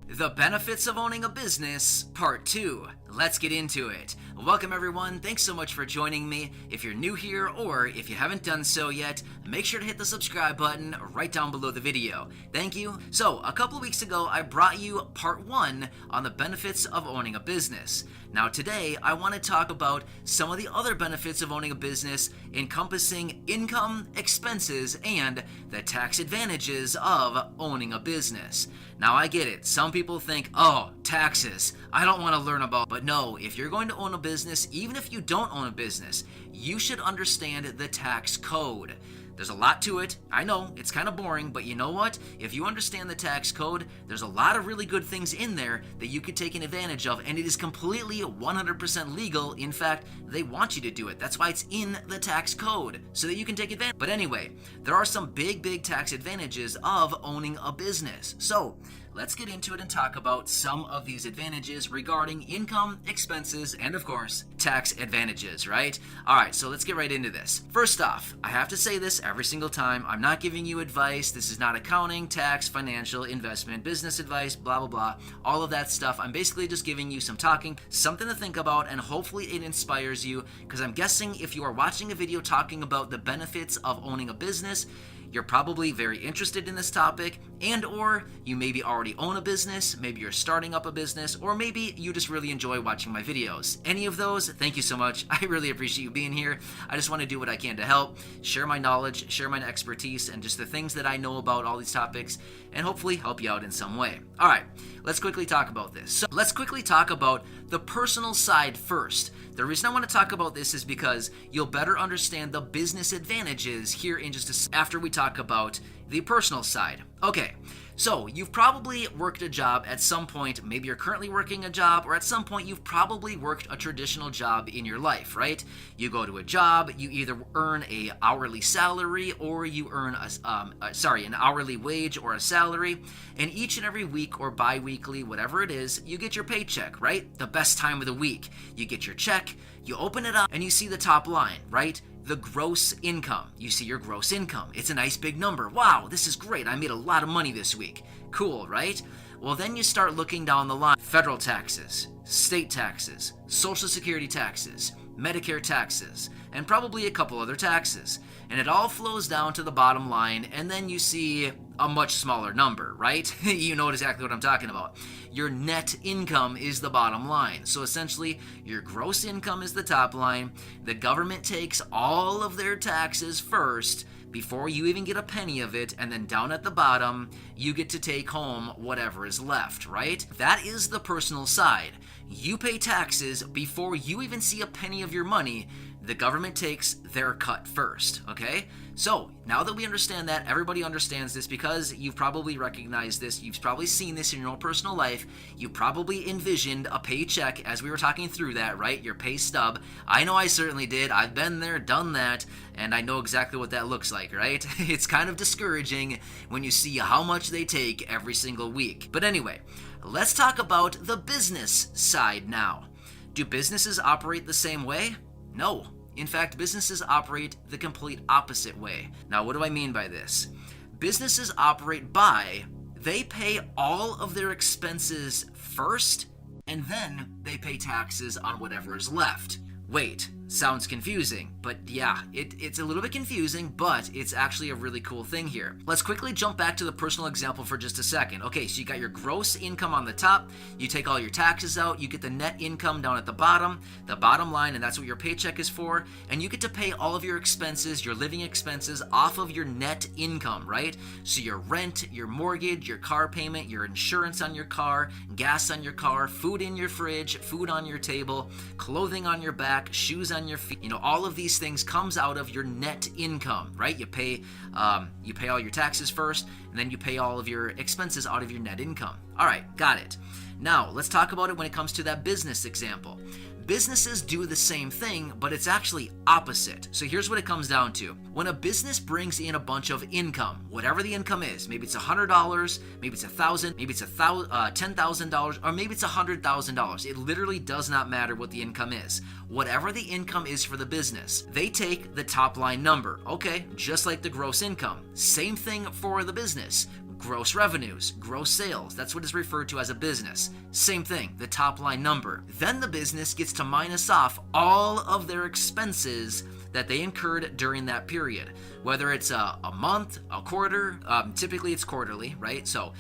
The Benefits of Owning a Business, Part 2. Let's get into it. Welcome everyone, thanks so much for joining me. If you're new here or if you haven't done so yet, make sure to hit the subscribe button right down below the video. Thank you. So, a couple weeks ago I brought you Part 1 on the benefits of owning a business. Now today I want to talk about some of the other benefits of owning a business encompassing income, expenses, and the tax advantages of owning a business. Now I get it, some people think, oh, taxes, I don't want to learn about, but no, if you're going to own a business, even if you don't own a business, you should understand the tax code. There's a lot to it. I know, it's kind of boring, but you know what? If you understand the tax code, there's a lot of really good things in there that you could take an advantage of, and it is completely 100% legal. In fact, they want you to do it. That's why it's in the tax code, so that you can take advantage. But anyway, there are some big tax advantages of owning a business. So, let's get into it and talk about some of these advantages regarding income, expenses, and of course, tax advantages, right? Alright, so let's get right into this. First off, I have to say this every single time. I'm not giving you advice. This is not accounting, tax, financial, investment, business advice, blah, blah, blah. All of that stuff. I'm basically just giving you some talking, something to think about, and hopefully it inspires you, because I'm guessing if you are watching a video talking about the benefits of owning a business, you're probably very interested in this topic, and or you maybe already own a business, maybe you're starting up a business, or maybe you just really enjoy watching my videos. Any of those, thank you so much. I really appreciate you being here. I just want to do what I can to help, share my knowledge, share my expertise, and just the things that I know about all these topics, and hopefully help you out in some way. Alright, let's quickly talk about this. So let's quickly talk about the personal side first. The reason I want to talk about this is because you'll better understand the business advantages here in just after we talk about the personal side. Okay, so you've probably worked a job at some point. Maybe you're currently working a job, or at some point you've probably worked a traditional job in your life, right? You go to a job, you either earn a hourly salary or you earn an hourly wage or a salary, and each and every week or bi-weekly, whatever it is, you get your paycheck, right? The best time of the week. You get your check, you open it up, and you see the top line, right? The gross income. You see your gross income. It's a nice big number. Wow, this is great. I made a lot of money this week. Cool, right? Well, then you start looking down the line. Federal taxes, state taxes, Social Security taxes, Medicare taxes, and probably a couple other taxes. And it all flows down to the bottom line, and then you see a much smaller number, right? You know exactly what I'm talking about. Your net income is the bottom line. So essentially, your gross income is the top line. The government takes all of their taxes first before you even get a penny of it, and then down at the bottom, you get to take home whatever is left, right? That is the personal side. You pay taxes before you even see a penny of your money. The government takes their cut first, okay? So, now that we understand that, everybody understands this because you've probably recognized this, you've probably seen this in your own personal life, you probably envisioned a paycheck as we were talking through that, right? Your pay stub. I know I certainly did. I've been there, done that, and I know exactly what that looks like, right? It's kind of discouraging when you see how much they take every single week. But anyway, let's talk about the business side now. Do businesses operate the same way? No. In fact, businesses operate the complete opposite way. Now, what do I mean by this? Businesses operate by, they pay all of their expenses first, and then they pay taxes on whatever is left. Wait, sounds confusing, but yeah, it's a little bit confusing, but it's actually a really cool thing here. Let's quickly jump back to the personal example for just a second. Okay, so you got your gross income on the top, you take all your taxes out, you get the net income down at the bottom line, and that's what your paycheck is for, and you get to pay all of your expenses, your living expenses, off of your net income, right? So your rent, your mortgage, your car payment, your insurance on your car, gas on your car, food in your fridge, food on your table, clothing on your back, shoes on your feet, all of these things comes out of your net income, right? You pay all your taxes first, and then you pay all of your expenses out of your net income. All right, got it. Now, let's talk about it when it comes to that business example. Businesses do the same thing, but it's actually opposite. So here's what it comes down to. When a business brings in a bunch of income, whatever the income is, maybe it's $100, maybe it's $1,000, maybe it's $10,000, or maybe it's $100,000. It literally does not matter what the income is. Whatever the income is for the business, they take the top line number. Okay, just like the gross income. Same thing for the business. gross revenues, gross sales. That's what is referred to as a business. Same thing, the top line number. Then the business gets to minus off all of their expenses that they incurred during that period, whether it's a month, a quarter. Typically it's quarterly, right? So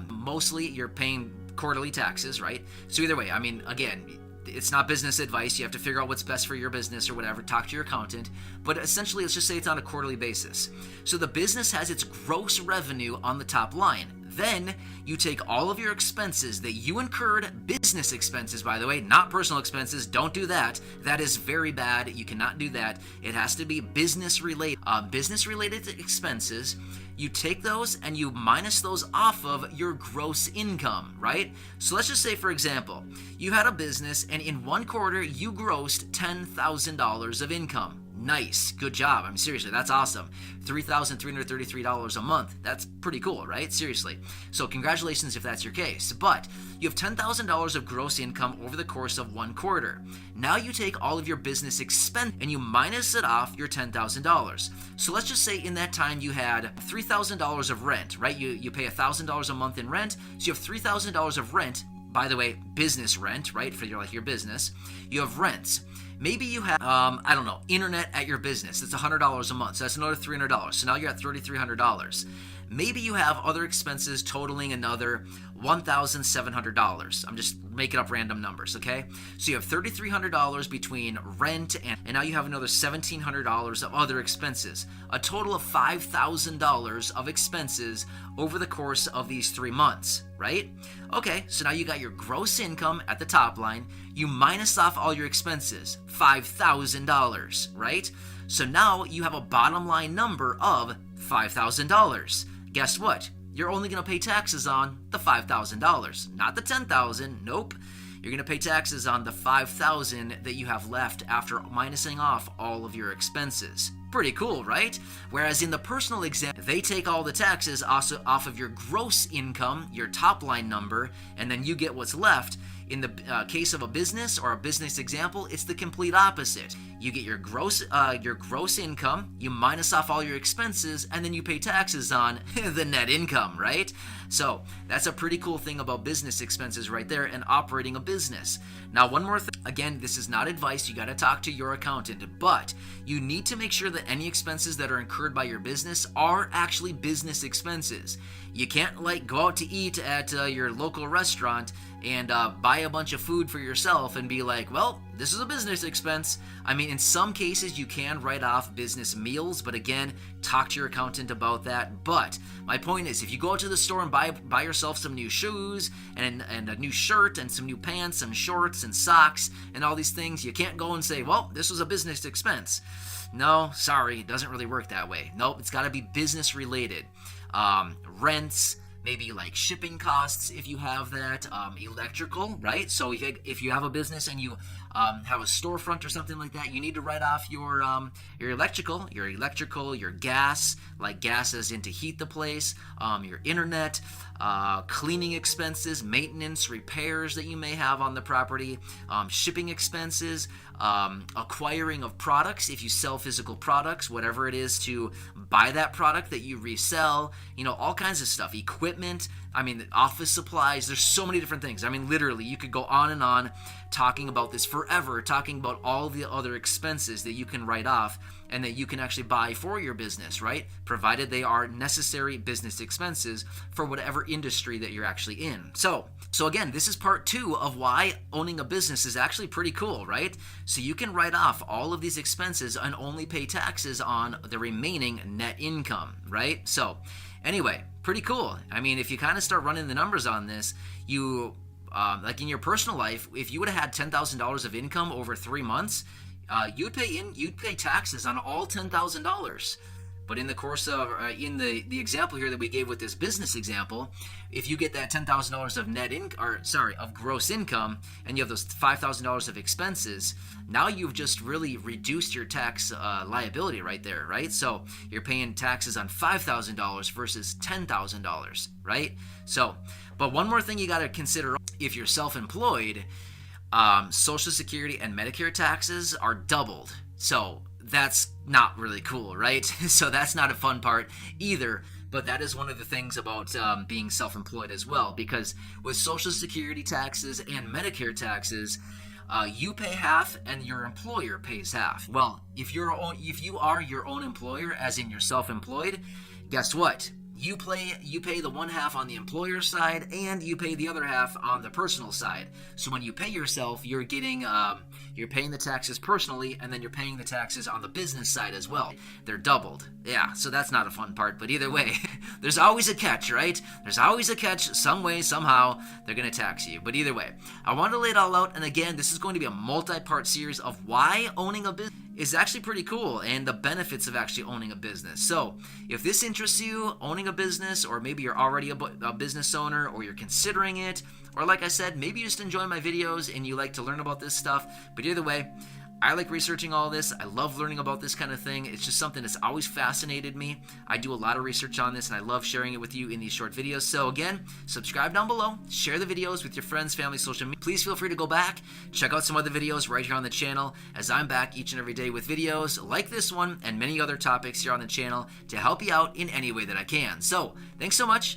mostly you're paying quarterly taxes, right? So either way, I mean, again, it's not business advice. You have to figure out what's best for your business or whatever. Talk to your accountant. But essentially, let's just say it's on a quarterly basis. So the business has its gross revenue on the top line. Then you take all of your expenses that you incurred, business expenses, by the way, not personal expenses. Don't do that. That is very bad. You cannot do that. It has to be business related. Business related expenses. You take those and you minus those off of your gross income, right? So let's just say, for example, you had a business and in one quarter you grossed $10,000 of income. Nice. Good job. I mean, seriously, that's awesome. $3,333 a month. That's pretty cool, right? Seriously. So congratulations if that's your case. But you have $10,000 of gross income over the course of one quarter. Now you take all of your business expense and you minus it off your $10,000. So let's just say in that time you had $3,000 of rent, right? You pay $1,000 a month in rent. So you have $3,000 of rent. By the way, business rent, right? For your business. You have rents. Maybe you have, I don't know, internet at your business. It's $100 a month. So that's another $300. So now you're at $3,300. Maybe you have other expenses totaling another $1,700. I'm just making up random numbers, okay? So you have $3,300 between rent and now you have another $1,700 of other expenses. A total of $5,000 of expenses over the course of these 3 months, right? Okay, so now you got your gross income at the top line. You minus off all your expenses, $5,000, right? So now you have a bottom line number of $5,000. Guess what? You're only going to pay taxes on the $5,000, not the $10,000. Nope. You're going to pay taxes on the $5,000 that you have left after minusing off all of your expenses. Pretty cool, right? Whereas in the personal exam, they take all the taxes also off of your gross income, your top line number, and then you get what's left. In the case of a business or a business example, it's the complete opposite. You get your gross income, you minus off all your expenses, and then you pay taxes on the net income, right? So that's a pretty cool thing about business expenses right there and operating a business. Now, one more thing. Again, this is not advice. You got to talk to your accountant, but you need to make sure that any expenses that are incurred by your business are actually business expenses. You can't go out to eat at your local restaurant and buy a bunch of food for yourself and be like, well, this is a business expense. I mean, in some cases you can write off business meals, but again, talk to your accountant about that. But my point is, if you go out to the store and buy yourself some new shoes and a new shirt and some new pants and shorts and socks and all these things, you can't go and say, well, this was a business expense. No, sorry, it doesn't really work that way. Nope, it's got to be business related. Rents, maybe like shipping costs if you have that, electrical, right? So if you have a business and you have a storefront or something like that, you need to write off your electrical, your gas, like gas as in to heat the place, your internet, cleaning expenses, maintenance, repairs that you may have on the property, shipping expenses, acquiring of products if you sell physical products, whatever it is to buy that product that you resell, all kinds of stuff, equipment, office supplies. There's so many different things. Literally, you could go on and on talking about this forever, talking about all the other expenses that you can write off and that you can actually buy for your business, right? Provided they are necessary business expenses for whatever industry that you're actually in. So again, this is part 2 of why owning a business is actually pretty cool, right? So you can write off all of these expenses and only pay taxes on the remaining net income, right? So anyway, pretty cool. If you kind of start running the numbers on this, you, like in your personal life, if you would have had $10,000 of income over 3 months, you'd pay taxes on all $10,000. But in the course of, in the example here that we gave with this business example, if you get that $10,000 of gross income, and you have those $5,000 of expenses, now you've just really reduced your tax liability right there, right? So you're paying taxes on $5,000 versus $10,000, right? So, but one more thing you got to consider: if you're self-employed, Social Security and Medicare taxes are doubled. So that's not really cool, right? So that's not a fun part either. But that is one of the things about being self-employed as well, because with Social Security taxes and Medicare taxes, you pay half and your employer pays half. Well, if you are your own employer, as in you're self-employed, guess what? You pay the one half on the employer side, and you pay the other half on the personal side. So when you pay yourself, you're getting you're paying the taxes personally, and then you're paying the taxes on the business side as well. They're doubled. Yeah, so that's not a fun part, but either way, there's always a catch, right? There's always a catch. Some way, somehow, they're going to tax you. But either way, I want to lay it all out, and again, this is going to be a multi-part series of why owning a business is actually pretty cool, and the benefits of actually owning a business. So if this interests you, owning a business, or maybe you're already a business owner, or you're considering it, or like I said, maybe you just enjoy my videos and you like to learn about this stuff, but either way, I like researching all this. I love learning about this kind of thing. It's just something that's always fascinated me. I do a lot of research on this, and I love sharing it with you in these short videos. So again, subscribe down below, share the videos with your friends, family, social media. Please feel free to go back, check out some other videos right here on the channel, as I'm back each and every day with videos like this one and many other topics here on the channel to help you out in any way that I can. So thanks so much.